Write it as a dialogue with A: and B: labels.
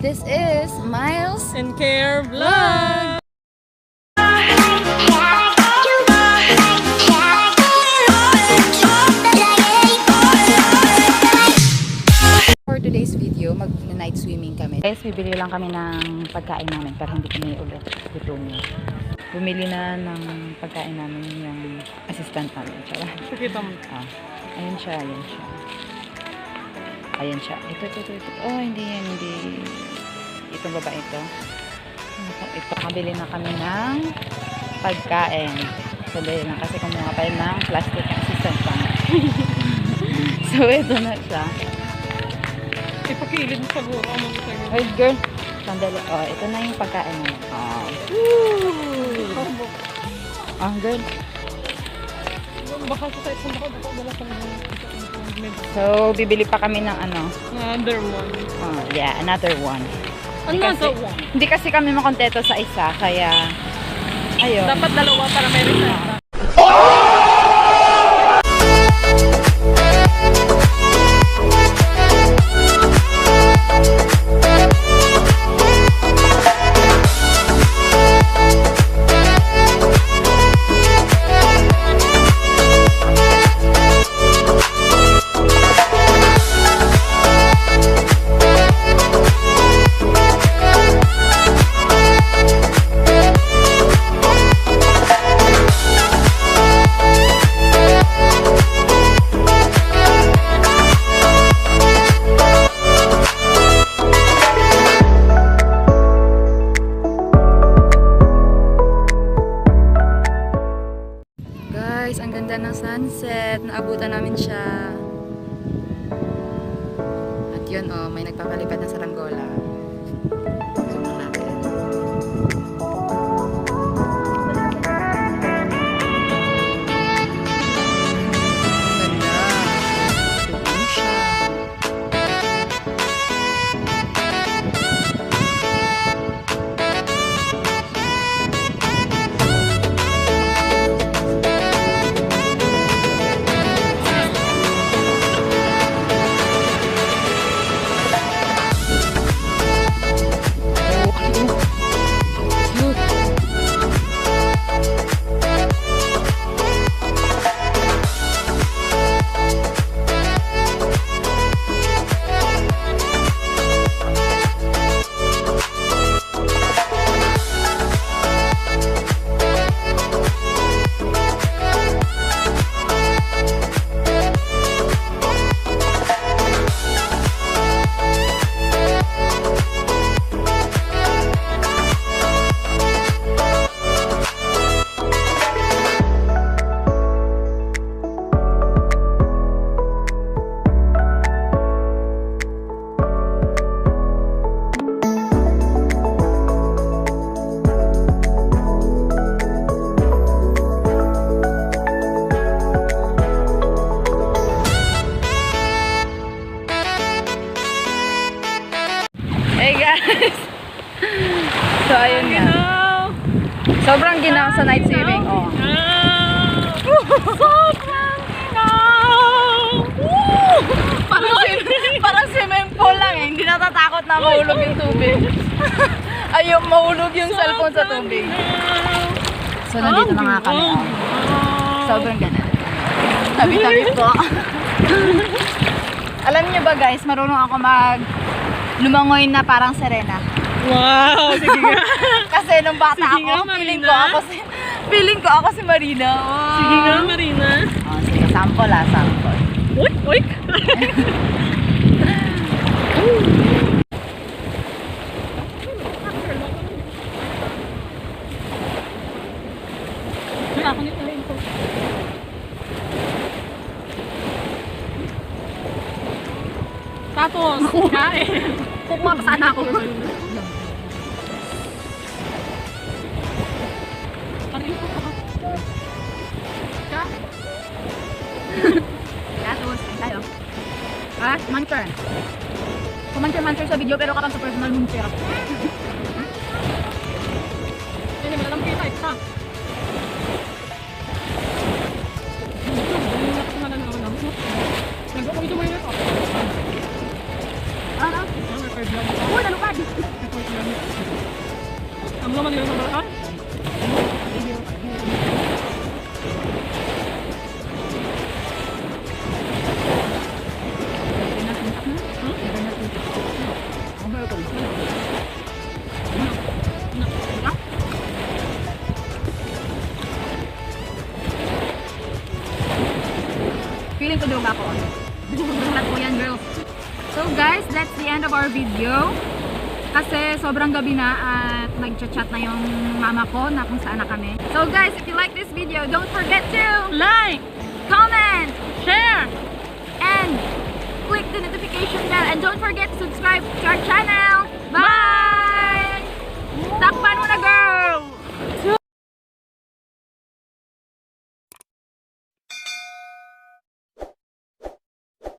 A: This is Myls
B: and Care Vlog.
A: For today's video, mag-night swimming kami. Guys, bibili lang kami ng pagkain namin para hindi kami ulit gutumin. Bumili na ng pagkain namin yung assistant namin.
B: Pakita mo.
A: Ayan siya, ayan siya. Ayan siya. Ito. Oh, hindi yan, hindi. Itong babae ito. Ito, kabili na kami ng pagkain. Sabi lang kasi kumuha pa yun ng plastic assistant namin. So, ito na siya.
B: Ipakilid mo sa buo.
A: Wait, girl. Sandali. Oh, ito na yung pagkain namin. Girl.
B: Baka sa isang dala sa mga.
A: So, bibili pa kami ng ano?
B: Another one.
A: Yeah, another one.
B: Another one.
A: Hindi kasi kami makontento sa isa, kaya ayun.
B: Dapat dalawa para may reseta.
A: Ang ganda ng sunset. Naabutan namin siya. At yun, may nagpapalipad na saranggola. Zoom lang natin. Ganda. Zoom siya. Hey guys! So ayun nga. Sobrang ginaw sa night swimming.
B: Sobrang ginaw!
A: Parang swimming pool lang eh. Hindi natatakot na mahulog yung tubig. Ayun, mahulog yung cellphone sa tubig. So nandito na nga kami. Sobrang ganda. Tabi-tabi po. Alam niyo ba guys, marunong ako lumangoy na parang Serena.
B: Wow! Sige nga.
A: Kasi nung bata
B: Sige
A: ako,
B: nga,
A: feeling ko ako si Marina. Wow.
B: Sige nga, Marina.
A: Sige, sample sample.
B: Uy! Uy! Tapos, kain.
A: Kukuha pa sana ako. Tapos, tayo. Mancher. Kumancher sa video pero kapag sa personal muncher.
B: Hindi mo alam kita, isa. Nag-video mo yun ito.
A: Uy, nalupad!
B: Ang naman yun sa ah?
A: Feeling ko daw ako. Lahat po yan, girls. So guys, that's the end of our video. Kasi sobrang gabi na at nag-chat na yung mama ko na kung saan na kami. So guys, if you like this video, don't forget to
B: Like!
A: comment,
B: Share!
A: and click the notification bell. And don't forget to subscribe to our channel. Bye!